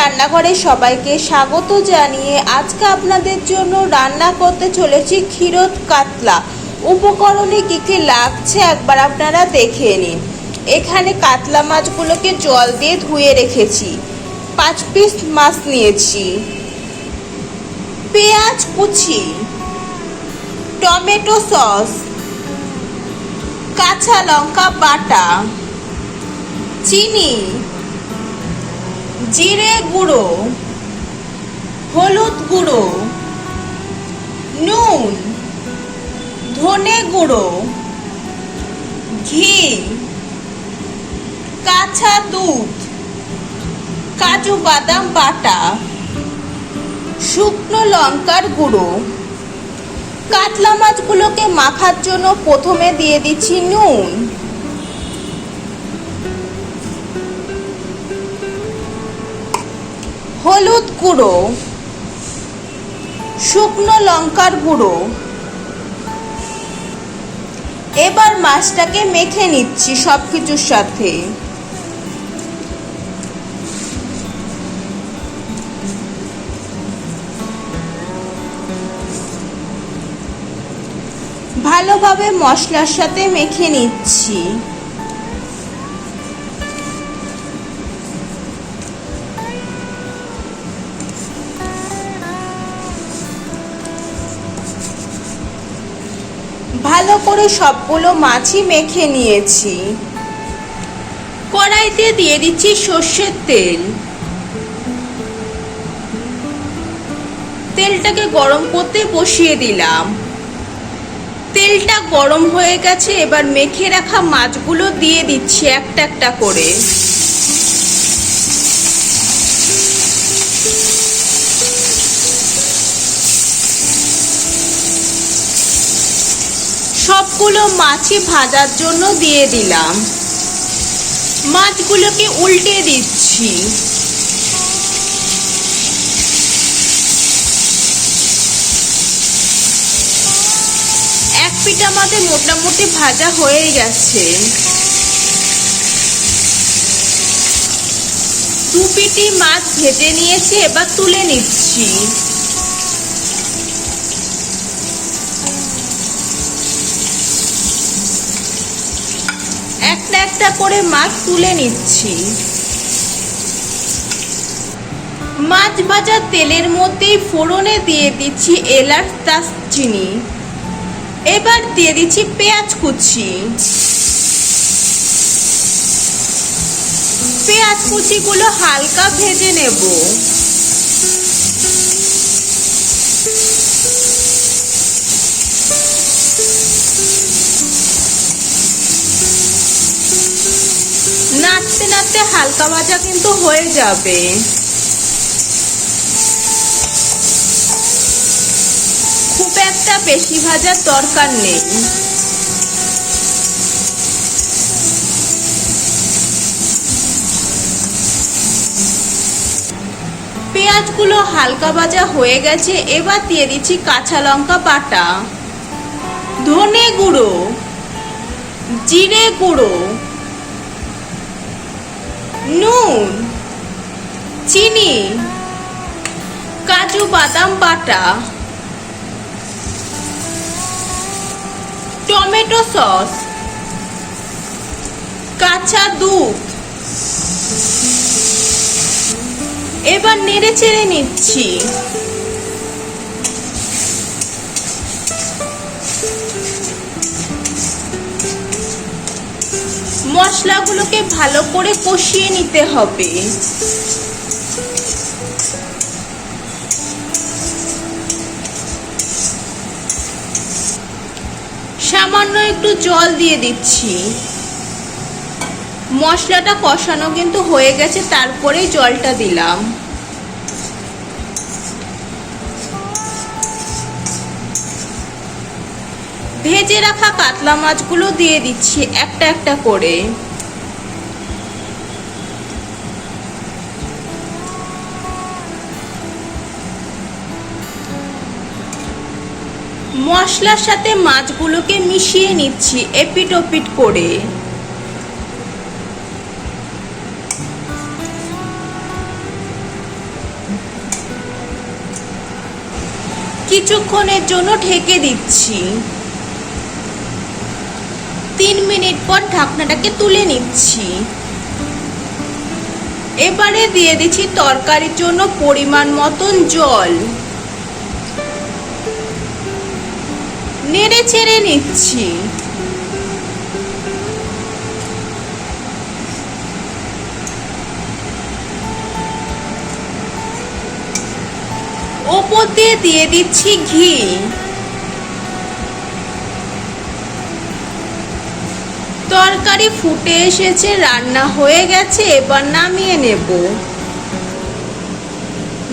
রান্নাঘরে সবাইকে স্বাগত জানিয়ে আজকে আপনাদের জন্য রান্না করতে চলেছি ক্ষীরোদ কাতলা। উপকরণে কী কী লাগছে একবার আপনারা দেখে নিন। এখানে কাতলা মাছগুলোকে জল দিয়ে ধুয়ে রেখেছি। 5 পিস মাছ নিয়েছি। পেঁয়াজ কুচি, টমেটো সস, কাঁচা লঙ্কা বাটা, চিনি, জিরে গুঁড়ো, হলুদ গুঁড়ো, নুন, ধনে গুঁড়ো, ঘি, কাঁচা দুধ, কাজু বাদাম বাটা, শুকনো লঙ্কার গুঁড়ো। কাতলা মাছগুলোকে মাখার জন্য প্রথমে দিয়ে দিচ্ছি নুন, হলুদ গুঁড়ো, শুকনো লঙ্কার গুঁড়ো। এবার মাছটাকে মেখে নিচ্ছি সবকিছুর সাথে। ভালোভাবে মশলার সাথে মেখে নিচ্ছি। ভালো করে সবগুলো মাছই মেখে নিয়েছি। কড়াইতে দিয়ে দিচ্ছি সর্ষের তেল। তেলটাকে গরম করতে বসিয়ে দিলাম। তেলটা গরম হয়ে গেছে, এবার মেখে রাখা মাছগুলো দিয়ে দিচ্ছি একটা একটা করে। সবগুলো মাছই ভাজার জন্য দিয়ে দিলাম। মাছগুলোকে উল্টে দিচ্ছি। এক পিঠ আমাদের মোটামুটি ভাজা হয়ে গেছে। 2 পিঠি মাছ ভেজে নিয়েছি, এবার তুলে নিচ্ছি। একটা একটা করে মাছ তুলে নিচ্ছি। মাছ ভাজা তেলের মধ্যেই ফোড়নে দিয়ে দিচ্ছি এলাচ, দারচিনি। এবার দিয়ে দিচ্ছি পেঁয়াজ কুচি। পেঁয়াজ কুচিগুলো হালকা ভেজে নেব। নাড়তে নাড়তে হালকা ভাজা কিন্তু হয়ে যাবে। খুব একটা বেশি ভাজার দরকার নেই। পেঁয়াজগুলো হালকা ভাজা হয়ে গেছে, এবার দিয়ে দিচ্ছি কাঁচা লঙ্কা বাটা, ধনে গুঁড়ো, জিরে গুঁড়ো, নুন, চিনি, কাজু বাদাম বাটা, টমেটো সস, কাঁচা দুধ। এবার নেড়ে চেড়ে নিচ্ছি। মশলাগুলোকে ভালো করে কষিয়ে নিতে হবে। সামান্য একটু জল দিয়ে দিচ্ছি। মশলাটা কষানো কিন্তু হয়ে গেছে, তারপরেই জলটা দিলাম। ভেজে রাখা কাতলা মাছগুলো দিয়ে দিচ্ছি একটা একটা করে। মশলার সাথে মাছগুলোকে মিশিয়ে নিচ্ছি এপিট ওপিট করে। কিছুক্ষণের জন্য ঢেকে দিচ্ছি। 3 মিনিট পর ঢাকনাটাকে তুলে নিচ্ছি। এবারে দিয়ে দিচ্ছি তরকারির জন্য পরিমাণ মতন জল। নেড়ে চেড়ে নিচ্ছি। ওপর দিয়ে দিচ্ছি ঘি। তরকারি ফুটে এসেছে, রান্না হয়ে গেছে, এবার নামিয়ে নেব।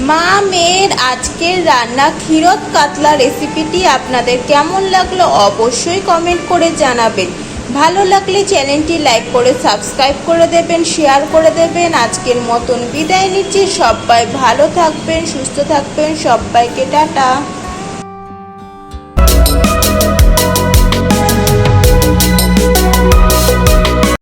মা মেয়ের আজকের রান্না ক্ষীরোদ কাতলা রেসিপিটি আপনাদের কেমন লাগলো অবশ্যই কমেন্ট করে জানাবেন। ভালো লাগলে চ্যানেলটি লাইক করে সাবস্ক্রাইব করে দেবেন, শেয়ার করে দেবেন। আজকের মতন বিদায় নিচ্ছি। সবাই ভালো থাকবেন, সুস্থ থাকবেন। সবাইকে টাটা।